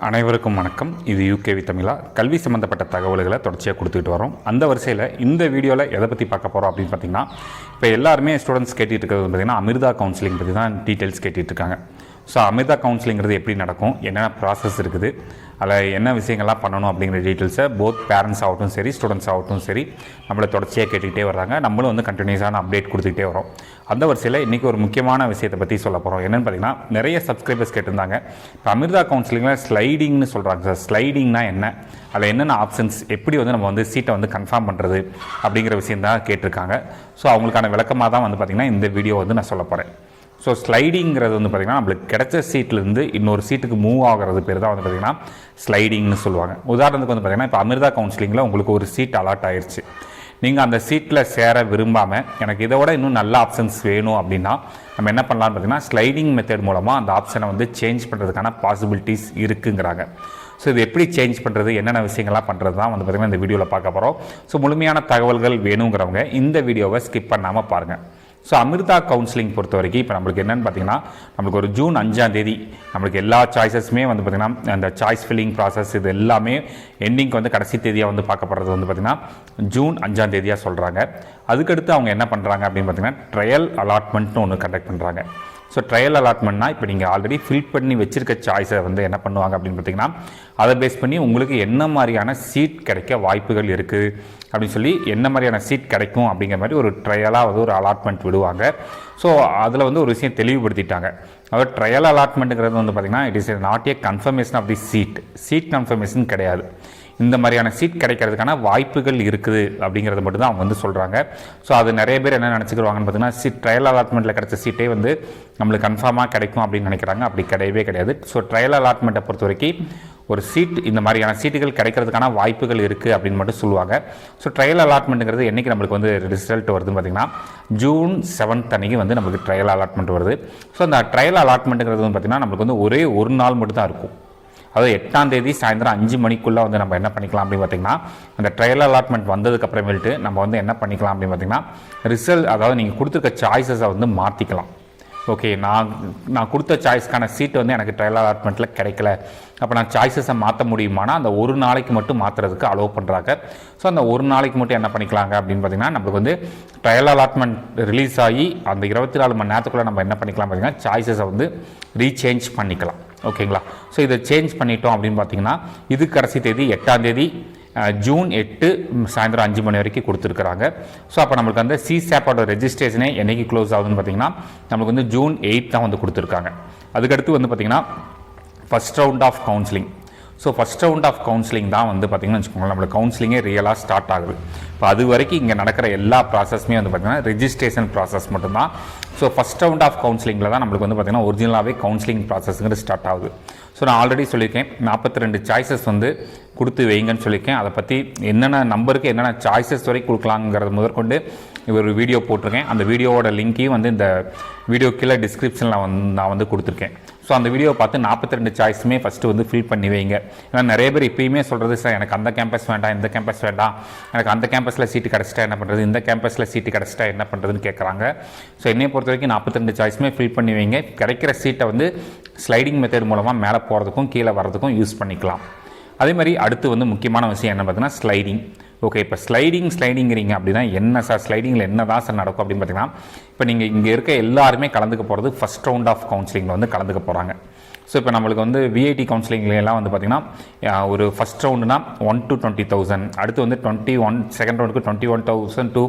அனைவருக்கும் வணக்கம். இது யூகேவி தமிழா கல்வி சம்மந்தப்பட்ட தகவல்களை தொடர்ச்சியாக கொடுத்துட்டு வரோம். அந்த வரிசையில் இந்த வீடியோவில் எதை பற்றி பார்க்க போகிறோம் அப்படின்னு பார்த்தீங்கன்னா, இப்போ எல்லாருமே ஸ்டூடெண்ட்ஸ் கேட்டுட்டு இருக்கிறது பார்த்தீங்கன்னா அமிர்தா கவுன்சிலிங் பற்றி தான் டீட்டெயில்ஸ் கேட்டுட்டு இருக்காங்க. ஸோ அமிர்தா கவுன்சிலிங்கிறது எப்படி நடக்கும், என்னென்ன ப்ராசஸ் இருக்குது, அதில் என்ன விஷயங்கள்லாம் பண்ணணும் அப்படிங்கிற டீட்டெயில்ஸை போத் பேரண்ட்ஸ் ஆகட்டும் சரி, ஸ்டூடெண்ட்ஸ் ஆகட்டும் சரி, நம்மளை தொடர்ச்சியாக கேட்டுக்கிட்டே வர்றாங்க. நம்மளும் வந்து கண்டினியூஸான அப்டேட் கொடுத்துக்கிட்டே வரோம். அந்த வரிசையில் இன்றைக்கி ஒரு முக்கியமான விஷயத்தை பற்றி சொல்ல போகிறோம். என்னென்னு பார்த்தீங்கன்னா, நிறைய சப்ஸ்கிரைபர்ஸ் கேட்டிருந்தாங்க. இப்போ அமிர்தா கவுன்சிலிங்கில் ஸ்லைடிங்னு சொல்கிறாங்க சார். ஸ்லைடிங்னா என்ன, அதில் என்னென்ன ஆப்ஷன்ஸ், எப்படி வந்து நம்ம வந்து சீட்டை வந்து கன்ஃபார்ம் பண்ணுறது அப்படிங்கிற விஷயம் தான் கேட்டிருக்காங்க. ஸோ அவங்களுக்கான விளக்கமாக தான் வந்து பார்த்திங்கன்னா இந்த வீடியோ வந்து நான் சொல்ல போகிறேன். ஸோ ஸ்லைடிங்கிறது வந்து பார்த்திங்கன்னா நம்மளுக்கு கிடைச்ச சீட்லேருந்து இன்னொரு சீட்டுக்கு மூவ் ஆகிறது பேர் தான் வந்து பார்த்திங்கன்னா ஸ்லைடிங்னு சொல்லுவாங்க. உதாரணத்துக்கு வந்து பார்த்திங்கன்னா, இப்போ அமிர்தா கவுன்சிலிங்கில் உங்களுக்கு ஒரு சீட் அலாட் ஆயிடுச்சு. நீங்கள் அந்த சீட்டில் சேர விரும்பாமல் எனக்கு இதை விட இன்னும் நல்ல ஆப்ஷன்ஸ் வேணும் அப்படின்னா நம்ம என்ன பண்ணலாம்னு பார்த்திங்கன்னா, ஸ்லைடிங் மெத்தட் மூலமாக அந்த ஆப்ஷனை வந்து சேஞ்ச் பண்ணுறதுக்கான பாசிபிலிட்டிஸ் இருக்குங்கிறாங்க. ஸோ இது எப்படி சேஞ்ச் பண்ணுறது, என்னென்ன விஷயங்கள்லாம் பண்ணுறது தான் வந்து பார்த்திங்கன்னா இந்த வீடியோவில் பார்க்க போகிறோம். ஸோ முழுமையான தகவல்கள் வேணுங்கிறவங்க இந்த வீடியோவை ஸ்கிப் பண்ணாமல் பாருங்கள். ஸோ அமிர்தா கவுன்சிலிங் பொறுத்த வரைக்கும் இப்போ நம்மளுக்கு என்னென்னு பார்த்தீங்கன்னா, நம்மளுக்கு ஒரு ஜூன் 5 நம்மளுக்கு எல்லா சாய்ஸஸுமே வந்து பார்த்திங்கன்னா அந்த சாய்ஸ் ஃபில்லிங் ப்ராசஸ் இது எல்லாமே எண்டிங்க்கு வந்து கடைசி தேதியாக வந்து பார்க்கப்படுறது வந்து பார்த்திங்கன்னா ஜூன் 5 சொல்கிறாங்க. அதுக்கடுத்து அவங்க என்ன பண்ணுறாங்க அப்படின்னு பார்த்திங்கன்னா ட்ரையல் அலாட்மெண்ட்னு ஒன்று கண்டக்ட் பண்ணுறாங்க. ஸோ ட்ரையல் அலாட்மெண்ட்னா இப்போ நீங்கள் ஆல்ரெடி ஃபில் பண்ணி வச்சுருக்க சாய்ஸை வந்து என்ன பண்ணுவாங்க அப்படின்னு பார்த்தீங்கன்னா, அதை பேஸ் பண்ணி உங்களுக்கு என்ன மாதிரியான சீட் கிடைக்க வாய்ப்புகள் இருக்குது அப்படின்னு சொல்லி என்ன மாதிரியான சீட் கிடைக்கும் அப்படிங்கிற மாதிரி ஒரு ட்ரையலாக வந்து ஒரு அலாட்மெண்ட் விடுவாங்க. ஸோ அதில் வந்து ஒரு விஷயம் தெளிவுபடுத்திட்டாங்க. அதாவது ட்ரையல் அலாட்மெண்ட்டுங்கிறது வந்து பார்த்திங்கன்னா it is not a confirmation of the seat confirmation கிடையாது. இந்த மாதிரியான சீட் கிடைக்கிறதுக்கான வாய்ப்புகள் இருக்குது அப்படிங்கிறது மட்டும் தான் அவங்க வந்து சொல்கிறாங்க. ஸோ அது நிறைய பேர் என்ன நினச்சிக்கிறாங்கன்னு பார்த்தீங்கன்னா, ட்ரையல் அலாட்மெண்ட்டில் கிடைச்ச சீட்டே வந்து நம்மளுக்கு கன்ஃபார்மாக கிடைக்கும் அப்படின்னு நினைக்கிறாங்க. அப்படி கிடையவே கிடையாது. ஸோ ட்ரையல் அலாட்மெண்ட்டை பொறுத்த வரைக்கும் ஒரு சீட் இந்த மாதிரியான சீட்டுகள் கிடைக்கிறதுக்கான வாய்ப்புகள் இருக்குது அப்படின்னு மட்டும் சொல்லுவாங்க. ஸோ ட்ரையல் அலாட்மெண்ட்டுங்கிறது என்றைக்கு நம்மளுக்கு வந்து ரிசல்ட் வருதுன்னு பார்த்தீங்கன்னா ஜூன் 7 அன்றைக்கி வந்து நம்மளுக்கு ட்ரையல் அலாட்மெண்ட் வருது. ஸோ அந்த ட்ரையல் அலாட்மெண்ட்டுங்கிறது வந்து பார்த்திங்கன்னா நம்மளுக்கு வந்து ஒரே ஒரு நாள் மட்டும் தான் இருக்கும். அதாவது 8 சாயந்தரம் 5 மணிக்குள்ளே வந்து நம்ம என்ன பண்ணிக்கலாம் அப்படின்னு பார்த்திங்கன்னா, அந்த ட்ரையல் அலாட்மெண்ட் வந்ததுக்கு அப்புறமேல்ட்டு நம்ம வந்து என்ன பண்ணிக்கலாம் அப்படின்னு பார்த்திங்கன்னா ரிசல்ட், அதாவது நீங்கள் கொடுத்துருக்க சாய்ஸஸை வந்து மாற்றிக்கலாம். ஓகே, நான் கொடுத்த சாய்ஸ்க்கான சீட்டு வந்து எனக்கு ட்ரையல் அலாட்மெண்ட்டில் கிடைக்கல, அப்போ நான் சாய்ஸஸை மாற்ற முடியுமானா அந்த ஒரு நாளைக்கு மட்டும் மாற்றுறதுக்கு அலோவ் பண்ணுறாங்க. ஸோ அந்த ஒரு நாளைக்கு மட்டும் என்ன பண்ணிக்கலாங்க அப்படின்னு பார்த்திங்கன்னா, நம்மளுக்கு வந்து ட்ரையல் அலாட்மெண்ட் ரிலீஸ் ஆகி அந்த 24 மணி நேரத்துக்குள்ளே நம்ம என்ன பண்ணிக்கலாம் பார்த்திங்கன்னா சாய்ஸஸை வந்து ரீசேஞ்ச் பண்ணிக்கலாம். ஓகேங்களா? ஸோ இதை சேஞ்ச் பண்ணிட்டோம் அப்படின்னு பார்த்தீங்கன்னா இது கடைசி தேதி 8 ஜூன் 8 சாயந்தரம் 5 மணி வரைக்கும் கொடுத்துருக்குறாங்க. ஸோ அப்போ நம்மளுக்கு அந்த சிசாப்போட ரெஜிஸ்ட்ரேஷனே என்றைக்கு க்ளோஸ் ஆகுதுன்னு பார்த்தீங்கன்னா நம்மளுக்கு வந்து ஜூன் 8 தான் வந்து கொடுத்துருக்காங்க. அதுக்கடுத்து வந்து பார்த்திங்கன்னா first round of counselling. So first round of counselling தான் வந்து பார்த்திங்கன்னு வச்சுக்கோங்களேன் நம்மளுக்கு கவுன்சிலிங்கே ரியலாக ஸ்டார்ட் ஆகுது. இப்போ அது வரைக்கும் இங்கே நடக்கிற எல்லா ப்ராசஸுமே வந்து பார்த்திங்கன்னா ரெஜிஸ்ட்ரேஷன் ப்ராசஸ் மட்டும்தான். ஸோ ஃபஸ்ட் ரவுண்ட் ஆஃப் கவுன்சிலிங்கில் தான் நம்மளுக்கு வந்து பார்த்திங்கன்னா ஒரிஜினலாகவே கவுன்சிலிங் ப்ராசஸ்ங்கிறது ஸ்டார்ட் ஆகுது. ஸோ நான் ஆல்ரெடி சொல்லியிருக்கேன் 42 சாய்ஸஸ் வந்து கொடுத்து வைங்கன்னு சொல்லியிருக்கேன். அதை பற்றி என்னென்ன நம்பருக்கு என்னென்ன சாய்ஸஸ் வரைக்கும் கொடுக்கலாங்கிறது முதற்கொண்டு ஒரு வீடியோ போட்டிருக்கேன். அந்த வீடியோவோட லிங்க்கையும் வந்து இந்த வீடியோ கீழே டிஸ்கிரிப்ஷனில் நான் வந்து கொடுத்துருக்கேன். ஸோ அந்த வீடியோவை பார்த்து 42 சாய்ஸுமே ஃபஸ்ட்டு வந்து ஃபில் பண்ணி வைங்க. ஏன்னா நிறைய பேர் இப்போயுமே சொல்கிறது, சார் எனக்கு அந்த கேம்பஸ் வேண்டாம், இந்த கேம்பஸ் வேண்டாம், எனக்கு அந்த கேம்பஸில் சீட்டு கிடச்சிட்டா என்ன பண்ணுறது, இந்த கேம்பஸில் சீட்டு கிடச்சிட்டா என்ன பண்ணுறதுன்னு கேட்குறாங்க. ஸோ என்னை பொறுத்த வரைக்கும் 42 சாய்ஸுமே ஃபில் பண்ணி வைங்க. கிடைக்கிற சீட்டை வந்து ஸ்லைடிங் மெத்தட் மூலமாக மேலே போகிறதுக்கும் கீழே வர்றதுக்கும் யூஸ் பண்ணிக்கலாம். அதே மாதிரி அடுத்து வந்து முக்கியமான விஷயம் என்ன பார்த்தீங்கன்னா ஸ்லைடிங். ஓகே, இப்போ ஸ்லைடிங்கிறீங்க அப்படின்னா என்ன சார், ஸ்லைடிங்கில் என்ன தான் சார் நடக்கும் அப்படின்னு பார்த்தீங்கன்னா, இப்போ நீங்கள் இங்கே இருக்க எல்லாருமே கலந்துக்க போகிறது ஃபஸ்ட் ரவுண்ட் ஆஃப் கவுன்சிலிங்கில் வந்து கலந்துக்க போகிறாங்க. ஸோ இப்போ நம்மளுக்கு வந்து விஐடி கவுன்சிலிங்லாம் வந்து பார்த்திங்கன்னா ஒரு ஃபஸ்ட் ரவுண்டுனா 1 to 20,000, அடுத்து வந்து 21 செகண்ட் ரவுண்டுக்கு 21,000 to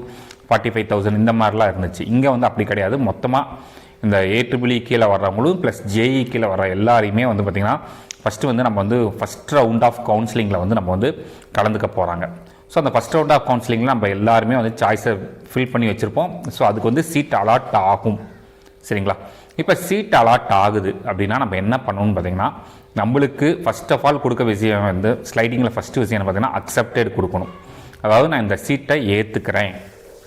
45,000 இந்த மாதிரிலாம் இருந்துச்சு. இங்கே வந்து அப்படி கிடையாது. மொத்தமாக இந்த AEEE கீழே வர்றவங்களும் ப்ளஸ் JEE கீழே வர்ற எல்லாரையுமே வந்து பார்த்திங்கன்னா ஃபஸ்ட்டு வந்து நம்ம வந்து ஃபஸ்ட் ரவுண்ட் ஆஃப் கவுன்சிலிங்கில் வந்து நம்ம வந்து கலந்துக்க போகிறாங்க. ஸோ அந்த ஃபஸ்ட் ரவுண்ட் ஆஃப் கவுன்சிலிங்கில் நம்ம எல்லாருமே வந்து சாய்ஸை ஃபில் பண்ணி வச்சுருப்போம். ஸோ அதுக்கு வந்து சீட் அலாட் ஆகும். சரிங்களா? இப்போ சீட் அலாட் ஆகுது அப்படின்னா நம்ம என்ன பண்ணணும்னு பார்த்தீங்கன்னா, நம்மளுக்கு ஃபஸ்ட் ஆஃப் ஆல் கொடுக்க விஷயம் வந்து ஸ்லைடிங்கில் ஃபஸ்ட்டு விஷயம் பார்த்தீங்கன்னா அக்செப்டட் கொடுக்கணும். அதாவது நான் இந்த சீட்டை ஏற்றுக்கிறேன்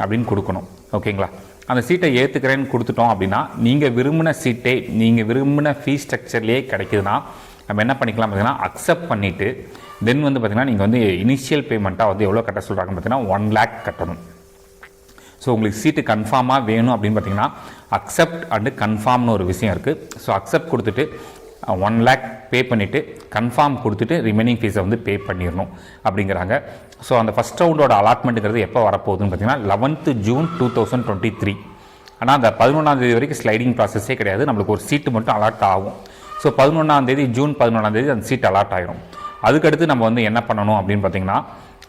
அப்படின்னு கொடுக்கணும். ஓகேங்களா? அந்த சீட்டை ஏற்றுக்கிறேன்னு கொடுத்துட்டோம் அப்படின்னா நீங்கள் விரும்பின சீட்டே நீங்கள் விரும்பின ஃபீஸ் ஸ்ட்ரக்சர்லேயே கிடைக்குதுன்னா நம்ம என்ன பண்ணிக்கலாம் பார்த்தீங்கன்னா அக்செப்ட் பண்ணிவிட்டு தென் வந்து பார்த்திங்கன்னா நீங்கள் வந்து இனிஷியல் பேமெண்ட்டாக வந்து எவ்வளோ கட்ட சொல்கிறாங்கன்னு பார்த்தீங்கன்னா 1 lakh கட்டணும். ஸோ உங்களுக்கு சீட்டு கன்ஃபார்மாக வேணும் அப்படின்னு பார்த்தீங்கன்னா அக்செப்ட் அண்டு கன்ஃபார்ம்னு ஒரு விஷயம் இருக்குது. ஸோ அக்செப்ட் கொடுத்துட்டு 1 lakh பே பண்ணிவிட்டு கன்ஃபார்ம் கொடுத்துட்டு ரிமைனிங் ஃபீஸை வந்து பே பண்ணிடணும் அப்படிங்கிறாங்க. ஸோ அந்த ஃபஸ்ட் ரவுண்டோட அலாட்மெண்ட்டுங்கிறது எப்போ வரப்போகுதுன்னு பார்த்தீங்கன்னா 11th June 2023. ஆனால் அந்த 11ஆம் தேதி வரைக்கும் ஸ்லைடிங் ப்ராசஸே கிடையாது, நம்மளுக்கு ஒரு சீட்டு மட்டும் அலாட் ஆகும். ஸோ 11ஆம் தேதி ஜூன் 11ஆம் தேதி அந்த சீட் அலாட் ஆகிடும். அதுக்கடுத்து நம்ம வந்து என்ன பண்ணணும் அப்படின்னு பார்த்தீங்கன்னா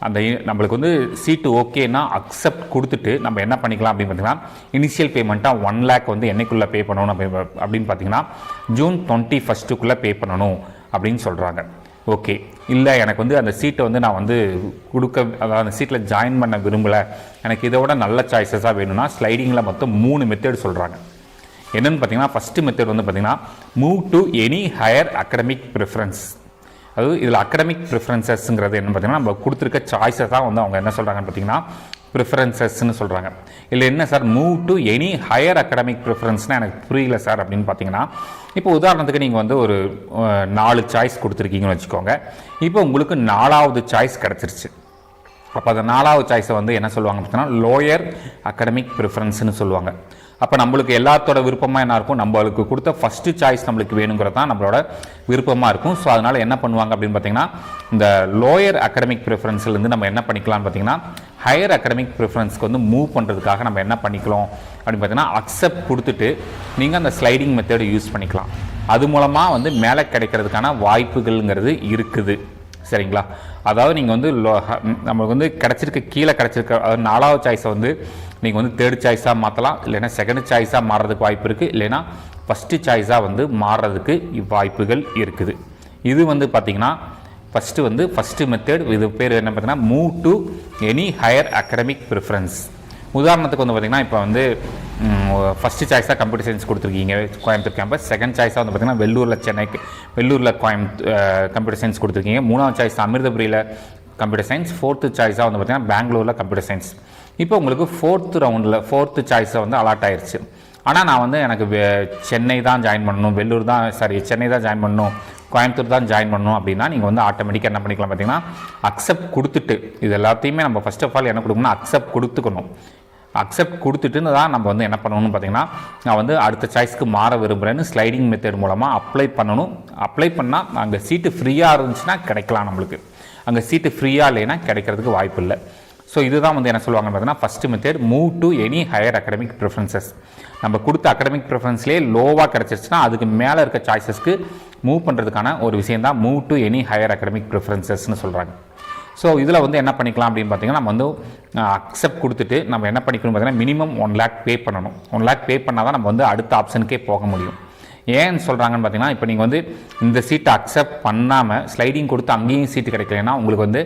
அந்த நம்மளுக்கு வந்து சீட்டு ஓகேன்னா அக்செப்ட் கொடுத்துட்டு நம்ம என்ன பண்ணிக்கலாம் அப்படின்னு பார்த்தீங்கன்னா இனிஷியல் பேமெண்ட்டாக 1 lakh வந்து என்னைக்குள்ளே பே பண்ணணும் அப்படின்னு பார்த்தீங்கன்னா June 21st பே பண்ணணும் அப்படின்னு சொல்கிறாங்க. ஓகே, இல்லை எனக்கு வந்து அந்த சீட்டை வந்து நான் வந்து அதாவது அந்த சீட்டில் ஜாயின் பண்ண விரும்பலை, எனக்கு இதோட நல்ல சாய்ஸஸாக வேணும்னா ஸ்லைடிங்கில் மொத்தம் 3 மெத்தட் சொல்கிறாங்க. என்னென்னு பார்த்தீங்கன்னா ஃபஸ்ட்டு மெத்தட் வந்து பார்த்தீங்கன்னா move to any higher academic preference. அதாவது இதில் அகடமிக் ப்ரிஃபரன்சஸ்ங்கிறது என்ன பார்த்தீங்கன்னா நம்ம கொடுத்துருக்க சாய்ஸை தான் வந்து அவங்க என்ன சொல்கிறாங்கன்னு பார்த்தீங்கன்னா ப்ரிஃபரன்சஸ்ன்னு சொல்கிறாங்க. இல்லை என்ன sir move to any higher academic ப்ரிஃபரன்ஸ்னால் எனக்கு புரியல சார் அப்படின்னு பார்த்தீங்கன்னா இப்போ உதாரணத்துக்கு நீங்கள் வந்து ஒரு 4 சாய்ஸ் கொடுத்துருக்கீங்கன்னு வச்சுக்கோங்க. இப்போ உங்களுக்கு 4வது சாய்ஸ் கிடச்சிருச்சு. அப்போ அந்த 4வது சாய்ஸை வந்து என்ன சொல்லுவாங்க பார்த்தீங்கன்னா லோயர் அகடமிக் ப்ரிஃபரன்ஸ்னு சொல்லுவாங்க. அப்போ நம்மளுக்கு எல்லாத்தோட விருப்பமாக என்ன இருக்கும், நம்மளுக்கு கொடுத்த ஃபஸ்ட்டு சாய்ஸ் நம்மளுக்கு வேணுங்கிறது தான் நம்மளோட விருப்பமாக இருக்கும். ஸோ அதனால் என்ன பண்ணுவாங்க அப்படின்னு பார்த்தீங்கன்னா இந்த லோயர் அகடமிக் ப்ரிஃபரன்ஸ்லேருந்து நம்ம என்ன பண்ணிக்கலாம்னு பார்த்தீங்கன்னா ஹையர் அகடமிக் ப்ரிஃபரன்ஸ்க்கு வந்து மூவ் பண்ணுறதுக்காக நம்ம என்ன பண்ணிக்கலாம் அப்படின்னு பார்த்தீங்கன்னா அக்செப்ட் கொடுத்துட்டு நீங்கள் அந்த ஸ்லைடிங் மெத்தடை யூஸ் பண்ணிக்கலாம். அது மூலமாக வந்து மேலே கிடைக்கிறதுக்கான வாய்ப்புகள்ங்கிறது இருக்குது. சரிங்களா? அதாவது நீங்கள் வந்து நம்மளுக்கு வந்து கீழே கிடச்சிருக்க அதாவது 4வது சாய்ஸை வந்து நீங்கள் வந்து 3rd சாய்ஸாக மாற்றலாம், இல்லைன்னா 2nd சாய்ஸாக மாறுறதுக்கு வாய்ப்பு இருக்குது, இல்லைன்னா ஃபஸ்ட்டு சாய்ஸாக வந்து மாறுறதுக்கு வாய்ப்புகள் இருக்குது. இது வந்து பார்த்திங்கன்னா ஃபஸ்ட்டு மெத்தட். இது பேர் என்ன பார்த்தீங்கன்னா move to any higher academic preference. உதாரணத்துக்கு வந்து பார்த்திங்கன்னா இப்போ வந்து ஃபஸ்ட்டு சாய்ஸாக கம்ப்யூட்டர் சயின்ஸ் கொடுத்துருக்கீங்க கோயம்புத்தூர் கேம்பஸ், 2nd சாய்ஸாக வந்து பார்த்திங்கன்னா வெள்ளூரில் கம்ப்யூட்டர் சயின்ஸ் கொடுத்துருக்கீங்க, 3வது சாய்ஸ் அமிர்தபுரியில் கம்ப்யூட்டர் சயின்ஸ், 4th சாய்ஸாக வந்து பார்த்திங்கன்னா பெங்களூரில் கம்ப்யூட்டர் சயின்ஸ். இப்போ உங்களுக்கு 4th சாய்ஸை வந்து அலாட் ஆயிடுச்சு. ஆனால் நான் வந்து எனக்கு சென்னை தான் ஜாயின் பண்ணணும், சென்னை தான் ஜாயின் பண்ணணும், கோயம்புத்தூர் தான் ஜாயின் பண்ணணும் அப்படின்னா நீங்கள் வந்து ஆட்டோமேட்டிக்காக என்ன பண்ணிக்கலாம் பார்த்தீங்கன்னா அக்செப்ட் கொடுத்துட்டு இது எல்லாத்தையுமே நம்ம ஃபர்ஸ்ட் ஆஃப் ஆல் என்ன கொடுக்கணும்னா அக்செப்ட் கொடுத்துக்கணும். அக்செப்ட் கொடுத்துட்டுன்னு தான் நம்ம வந்து என்ன பண்ணணும்னு பார்த்தீங்கன்னா நான் வந்து அடுத்த சாய்ஸ்க்கு மாற விரும்புகிறேன்னு ஸ்லைடிங் மெத்தட் மூலமாக அப்ளை பண்ணணும். அப்ளை பண்ணால் அங்கே சீட்டு ஃப்ரீயாக இருந்துச்சுன்னா கிடைக்கலாம், நம்மளுக்கு அங்கே சீட்டு ஃப்ரீயாக இல்லைன்னா கிடைக்கிறதுக்கு வாய்ப்பு இல்லை. ஸோ இதுதான் வந்து என்ன சொல்லுவாங்கன்னு பார்த்தீங்கன்னா first method move to any higher academic preferences. நம்ம கொடுத்த அகடமிக் ப்ரிஃபரன்ஸ்லேயே லோவாக கிடச்சிருச்சுன்னா அதுக்கு மேலே இருக்க சாய்ஸஸ்க்கு மூவ் பண்ணுறதுக்கான ஒரு விஷயம் தான் move to any higher academic ப்ரிஃபரன்சஸ்ன்னு சொல்கிறாங்க. ஸோ இதில் வந்து என்ன பண்ணிக்கலாம் அப்படின்னு பார்த்தீங்கன்னா நம்ம வந்து அக்செப்ட் கொடுத்துட்டு நம்ம என்ன பண்ணிக்கணும் பார்த்தீங்கன்னா மினிமம் 1 lakh பே பண்ணணும். 1 lakh பே பண்ணால் தான் நம்ம வந்து அடுத்த ஆப்ஷனுக்கே போக முடியும். ஏன்னு சொல்கிறாங்கன்னு பார்த்தீங்கன்னா இப்போ நீங்கள் வந்து இந்த சீட்டை அக்செப்ட் பண்ணாமல் ஸ்லைடிங் கொடுத்து அங்கேயும் சீட்டு கிடைக்கலன்னா உங்களுக்கு வந்து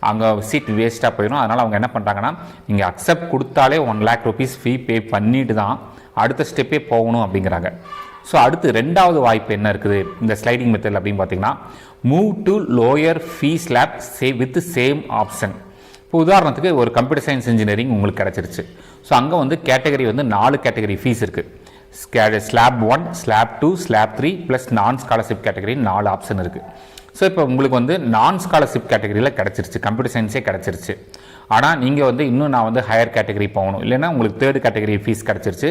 அங்கே சீட் வேஸ்ட்டாக போயிடும். அதனால் அவங்க என்ன பண்ணுறாங்கன்னா நீங்கள் அக்செப்ட் கொடுத்தாலே 1 lakh rupees ஃபீ பே பண்ணிட்டு தான் அடுத்த ஸ்டெப்பே போகணும் அப்படிங்கிறாங்க. ஸோ அடுத்து 2வது வாய்ப்பு என்ன இருக்குது இந்த ஸ்லைடிங் மெத்தட் அப்படின்னு பார்த்தீங்கன்னா move to lower fee slab with same option. இப்போ உதாரணத்துக்கு ஒரு கம்ப்யூட்டர் சயின்ஸ் இன்ஜினியரிங் உங்களுக்கு கிடச்சிருச்சு. ஸோ அங்கே வந்து கேட்டகரி வந்து 4 கேட்டகரி ஃபீஸ் இருக்குது. ஸ்லாப் 1, ஸ்லாப் 2, ஸ்லாப் 3 ப்ளஸ் நான் ஸ்காலர்ஷிப் கேட்டகரி 4 ஆப்ஷன் இருக்குது. ஸோ இப்போ உங்களுக்கு வந்து நான் ஸ்காலர்ஷிப் கேட்டகரியில் கிடச்சிருச்சு, கம்ப்யூட்டர் சயின்ஸே கிடச்சிருச்சு. ஆனால் நீங்கள் வந்து இன்னும் நான் வந்து ஹையர் கேட்டகரி போகணும், இல்லைன்னா உங்களுக்கு 3rd கேட்டகரி ஃபீஸ் கிடச்சிருச்சு,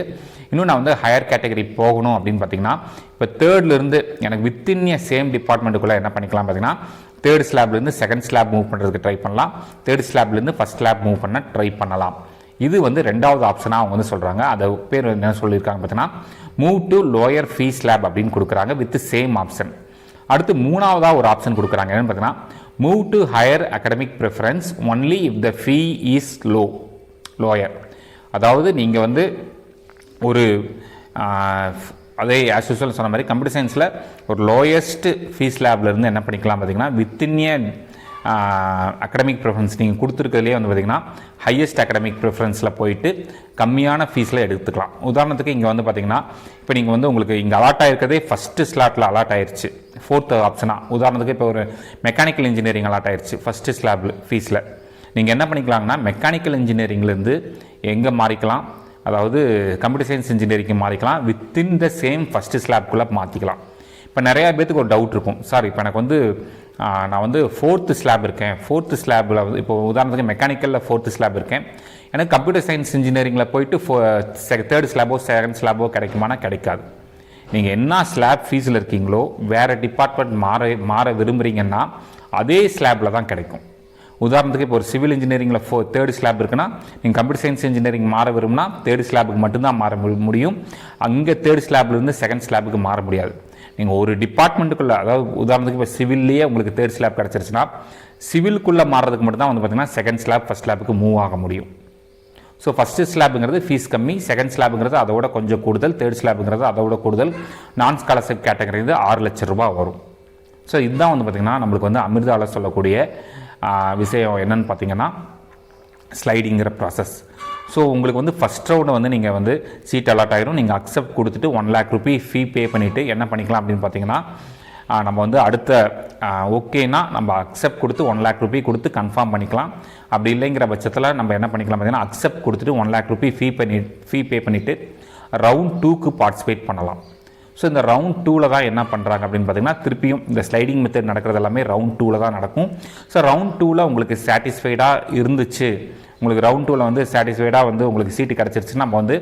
இன்னும் நான் வந்து ஹையர் கேட்டகரி போகணும் அப்படின்னு பார்த்தீங்கன்னா இப்போ 3rdலேருந்து எனக்கு வித்தின் சேம் டிபார்ட்மெண்ட்டுக்குள்ளே என்ன பண்ணிக்கலாம் பார்த்தீங்கன்னா 3rd ஸ்லாப்லேருந்து 2nd ஸ்லாப் மூவ் பண்ணுறதுக்கு ட்ரை பண்ணலாம், 3rd ஸ்லாப்லேருந்து 1st ஸ்லாப் மூவ் பண்ண ட்ரை பண்ணலாம். இது வந்து 2வது ஆப்ஷனாக அவங்க வந்து சொல்கிறாங்க. அதை பேர் என்ன சொல்லியிருக்காங்க பார்த்தீங்கன்னா move to lower fee slab அப்படின்னு கொடுக்குறாங்க வித் சேம் ஆப்ஷன். அடுத்து 3வதாக ஒரு ஆப்ஷன் கொடுக்குறாங்க. என்னென்னு பார்த்தீங்கன்னா move to higher academic preference only if the fee is lower. அதாவது நீங்கள் வந்து ஒரு அதே ஆஸ் யூஸ்வல் சொன்ன மாதிரி கம்ப்யூட்டர் சயின்ஸில் ஒரு லோயஸ்ட் ஃபீஸ் லேப்லேருந்து என்ன பண்ணிக்கலாம் பார்த்தீங்கன்னா வித்தின் அகடமிக் ப்ரிஃபரன்ஸ் நீங்கள் கொடுத்துருக்கிறதுலே வந்து பார்த்திங்கன்னா ஹையஸ்ட் அகடமிக் ப்ரிஃபரன்ஸில் போயிட்டு கம்மியான ஃபீஸில் எடுத்துக்கலாம். உதாரணத்துக்கு இங்கே வந்து பார்த்திங்கன்னா இப்போ நீங்கள் வந்து உங்களுக்கு இங்கே அலாட் ஆகிருக்கிறதே ஃபஸ்ட்டு ஸ்லாட்டில் அலாட் ஆயிடுச்சு 4th ஆப்ஷனாக. உதாரணத்துக்கு இப்போ ஒரு மெக்கானிக்கல் இன்ஜினியரிங் அலாட் ஆயிடுச்சு ஃபஸ்ட்டு ஸ்லாப் ஃபீஸில். நீங்கள் என்ன பண்ணிக்கலாங்கன்னா மெக்கானிக்கல் இன்ஜினியரிங்லேருந்து எங்கே மாறிக்கலாம், அதாவது கம்ப்யூட்டர் சயின்ஸ் இன்ஜினியரிங்க்கு மாறிக்கலாம், வித்தின் த சேம் ஃபஸ்ட்டு ஸ்லாப்குள்ளே மாற்றிக்கலாம். இப்போ நிறையா பேத்துக்கு ஒரு டவுட் இருக்கும், சார் இப்போ எனக்கு வந்து நான் வந்து 4th ஸ்லாப் இருக்கேன், 4th ஸ்லாபில் வந்து இப்போ உதாரணத்துக்கு மெக்கானிக்கலில் 4th ஸ்லாப் இருக்கேன், எனக்கு கம்ப்யூட்டர் சயின்ஸ் இன்ஜினியரிங்கில் போயிட்டு 3rd ஸ்லாபோ 2nd ஸ்லாபோ கிடைக்குமானா கிடைக்காது. நீங்கள் என்ன ஸ்லாப் ஃபீஸில் இருக்கீங்களோ வேறு டிபார்ட்மெண்ட் மாற விரும்புகிறீங்கன்னா அதே ஸ்லாபில் தான் கிடைக்கும். உதாரணத்துக்கு இப்போ ஒரு சிவில் இன்ஜினியரிங்கில் தேர்ட் ஸ்லாப் இருக்குன்னா நீங்கள் கம்ப்யூட்டர் சயின்ஸ் இன்ஜினியரிங் மாற விரும்பினா தேர்ட் ஸ்லாபுக்கு மட்டும்தான் மாற முடியும். அங்கே தேர்ட் ஸ்லாப்லேருந்து செகண்ட் ஸ்லாபுக்கு மாற முடியாது. நீங்கள் ஒரு டிபார்ட்மெண்ட்டுக்குள்ளே, அதாவது உதாரணத்துக்கு இப்போ சிவில்லையே உங்களுக்கு தேர்ட் ஸ்லாப் கிடச்சிருச்சுன்னா சிவிலுக்குள்ளே மாறுறதுக்கு மட்டும் தான் வந்து பார்த்திங்கன்னா செகண்ட் ஸ்லாப் ஃபஸ்ட் ஸ்லாப்புக்கு மூவ் ஆக முடியும். ஸோ ஃபஸ்ட்டு ஸ்லாபுங்கிறது ஃபீஸ் கம்மி, செகண்ட் ஸ்லாபுங்கிறது அதோட கொஞ்சம் கூடுதல், தேர்ட் ஸ்லாபுங்கிறது அதோட கூடுதல். நான் ஸ்காலர்ஷிப் கேட்டகரி 6 லட்ச ரூபா வரும். ஸோ இதுதான் வந்து பார்த்திங்கன்னா நம்மளுக்கு வந்து அமிர்தாவில் சொல்லக்கூடிய விஷயம் என்னன்னு பார்த்தீங்கன்னா ஸ்லைடிங்கிற ப்ராசஸ். ஸோ உங்களுக்கு வந்து ஃபஸ்ட் ரவுண்டை வந்து நீங்கள் வந்து சீட் அலாட் ஆகிரும். நீங்கள் அக்செப்ட் கொடுத்துட்டு 1 lakh ரூபி ஃபீ பே பண்ணிவிட்டு என்ன பண்ணிக்கலாம் அப்படின்னு பார்த்தீங்கன்னா நம்ம வந்து அடுத்த ஓகேனா நம்ம அக்செப்ட் கொடுத்து 1 lakh ரூபி கொடுத்து கன்ஃபார்ம் பண்ணிக்கலாம். அப்படி இல்லைங்கிற பட்சத்தில் நம்ம என்ன பண்ணிக்கலாம் பார்த்தீங்கன்னா அக்செப்ட் கொடுத்துட்டு 1 lakh ரூபி ஃபீ பே பண்ணிவிட்டு ரவுண்ட் 2க்கு பார்ட்டிசிபேட் பண்ணலாம். ஸோ இந்த ரவுண்ட் 2ல் தான் என்ன பண்ணுறாங்க அப்படின்னு பார்த்தீங்கன்னா திருப்பியும் இந்த ஸ்லைடிங் மெத்தட் நடக்கிறது எல்லாமே ரவுண்ட் 2ல் தான் நடக்கும். ஸோ ரவுண்ட் 2ல் உங்களுக்கு சாட்டிஸ்ஃபைடாக இருந்துச்சு, உங்களுக்கு ரவுண்ட் 2ல் வந்து சாட்டிஸ்ஃபைடாக வந்து உங்களுக்கு சீட்டு கிடச்சிருச்சுன்னா நம்ம வந்து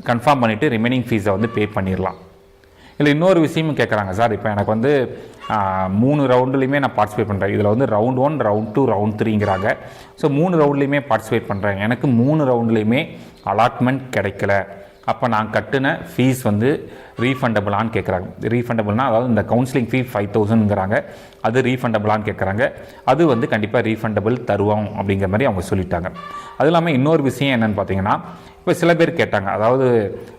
கன்ஃபார்ம் பண்ணிவிட்டு ரிமைனிங் ஃபீஸை வந்து பே பண்ணிடலாம். இல்லை இன்னொரு விஷயமும் கேட்குறாங்க, சார் இப்போ எனக்கு வந்து 3 ரவுண்டுலேயுமே நான் பார்ட்டிசிபேட் பண்ணுறேன், இதில் வந்து ரவுண்ட் 1, ரவுண்ட் 2, ரவுண்ட் 3ங்கிறாங்க. ஸோ 3 ரவுண்ட்லேயுமே பார்ட்டிசிபேட் பண்ணுறேன், எனக்கு 3 ரவுண்ட்லேயுமே அலாட்மெண்ட் கிடைக்கல, அப்போ நான் கட்டின ஃபீஸ் வந்து ரீஃபண்டபிளான்னு கேட்குறாங்க. ரீஃபண்டபிள்னால் அதாவது இந்த கவுன்சிலிங் ஃபீ 5000ங்கிறாங்க, அது ரீஃபண்டபிளான்னு கேட்குறாங்க. அது வந்து கண்டிப்பாக ரீஃபண்டபிள் தருவோம் அப்படிங்கிற மாதிரி அவங்க சொல்லிட்டாங்க. அது இல்லாமல் இன்னொரு விஷயம் என்னென்னு பார்த்தீங்கன்னா இப்போ சில பேர் கேட்டாங்க, அதாவது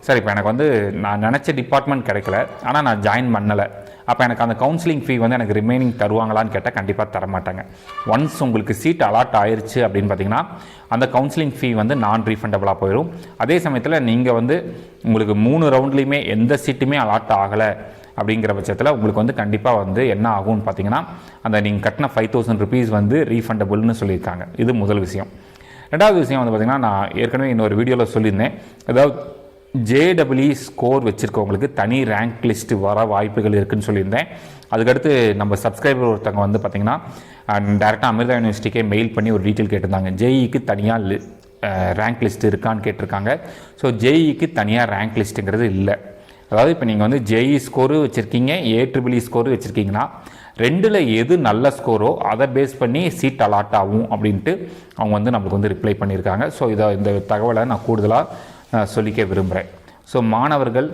சார் இப்போ எனக்கு வந்து நான் நினச்ச டிபார்ட்மெண்ட் கிடைக்கல, ஆனால் நான் ஜாயின் பண்ணலை, அப்போ எனக்கு அந்த கவுன்சிலிங் ஃபீ வந்து எனக்கு ரிமைனிங் தருவாங்களான்னு கேட்டால் கண்டிப்பாக தரமாட்டாங்க. ஒன்ஸ் உங்களுக்கு சீட் அலாட் ஆயிடுச்சு அப்படின்னு பார்த்தீங்கன்னா அந்த கவுன்சிலிங் ஃபீ வந்து நான் ரீஃபண்டபிளாக போயிடும். அதே சமயத்தில் நீங்கள் வந்து உங்களுக்கு 3 ரவுண்ட்லேயுமே எந்த சீட்டுமே அலாட் ஆகலை அப்படிங்கிற பட்சத்தில் உங்களுக்கு வந்து கண்டிப்பாக வந்து என்ன ஆகும்னு பார்த்தீங்கன்னா அந்த நீங்கள் கட்டின 5000 ருபீஸ் வந்து ரீஃபண்டபுள்னு சொல்லியிருக்காங்க. இது முதல் விஷயம். ரெண்டாவது விஷயம் வந்து பார்த்திங்கன்னா நான் ஏற்கனவே இன்னொரு வீடியோவில் சொல்லியிருந்தேன், அதாவது JEE ஸ்கோர் வச்சுருக்கவங்களுக்கு தனி ரேங்க் லிஸ்ட்டு வர வாய்ப்புகள் இருக்குதுன்னு சொல்லியிருந்தேன். அதுக்கடுத்து நம்ம சப்ஸ்கிரைபர் ஒருத்தவங்க வந்து பார்த்திங்கன்னா டேரெக்டாக அமிர்தா யூனிவர்சிட்டிக்கே மெயில் பண்ணி ஒரு டீட்டெயில் கேட்டிருந்தாங்க, JEEக்கு தனியாக ரேங்க் லிஸ்ட் இருக்கான்னு கேட்டிருக்காங்க. ஸோ JEEக்கு தனியாக ரேங்க் லிஸ்ட்டுங்கிறது இல்லை. அதாவது இப்போ நீங்கள் வந்து JEE ஸ்கோரு வச்சுருக்கீங்க, AEEE ஸ்கோரு வச்சுருக்கீங்கன்னா ரெண்டில் எது நல்ல ஸ்கோரோ அதை பேஸ் பண்ணி சீட் அலாட் ஆகும் அப்படின்ட்டு அவங்க வந்து நம்மளுக்கு வந்து ரிப்ளை பண்ணியிருக்காங்க. ஸோ இந்த தகவலை நான் கூடுதலாக சொல்லிக்க விரும்புகிறேன். ஸோ மாணவர்கள்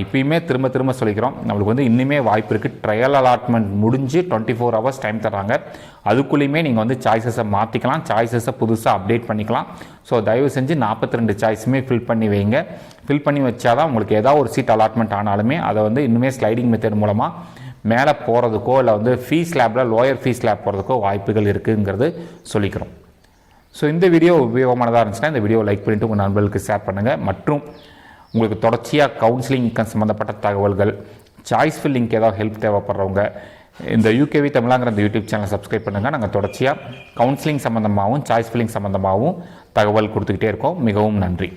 இப்பயுமே திரும்ப சொல்லிக்கிறோம், நம்மளுக்கு வந்து இன்னுமே வாய்ப்பு இருக்குது. ட்ரையல் அலாட்மெண்ட் முடிஞ்சு 24 hours டைம் தர்றாங்க. அதுக்குள்ளேயுமே நீங்கள் வந்து சாய்ஸஸை மாற்றிக்கலாம், சாய்ஸஸை புதுசாக அப்டேட் பண்ணிக்கலாம். ஸோ தயவு செஞ்சு 42 சாய்ஸுமே ஃபில் பண்ணி வைங்க. ஃபில் பண்ணி வச்சாதான் உங்களுக்கு ஏதாவது ஒரு சீட் அலாட்மெண்ட் ஆனாலுமே அதை வந்து இன்னுமே ஸ்லைடிங் மெத்தட் மூலமாக மேலே போகிறதுக்கோ இல்லை வந்து ஃபீஸ் லேபில் லோயர் ஃபீஸ் லேப் போகிறதுக்கோ வாய்ப்புகள் இருக்குங்கிறது சொல்லிக்கிறோம். ஸோ இந்த வீடியோ உபயோகமானதாக இருந்துச்சுன்னா இந்த வீடியோ லைக் பண்ணிவிட்டு உங்கள் நண்பர்களுக்கு ஷேர் பண்ணுங்கள். மற்றும் உங்களுக்கு தொடர்ச்சியாக கவுன்சிலிங் சம்மந்தப்பட்ட தகவல்கள், சாய்ஸ் ஃபில்லிங்க்கு ஏதாவது ஹெல்ப் தேவைப்படுறவங்க இந்த யூகேவி தமிழாங்கிற இந்த யூடியூப் சேனலை சப்ஸ்கிரைப் பண்ணுங்கள். நாங்கள் தொடர்ச்சியாக கவுன்சிலிங் சம்மந்தமாகவும் சாய்ஸ் ஃபில்லிங் சம்மந்தமாகவும் தகவல் கொடுத்துக்கிட்டே இருக்கோம். மிகவும் நன்றி.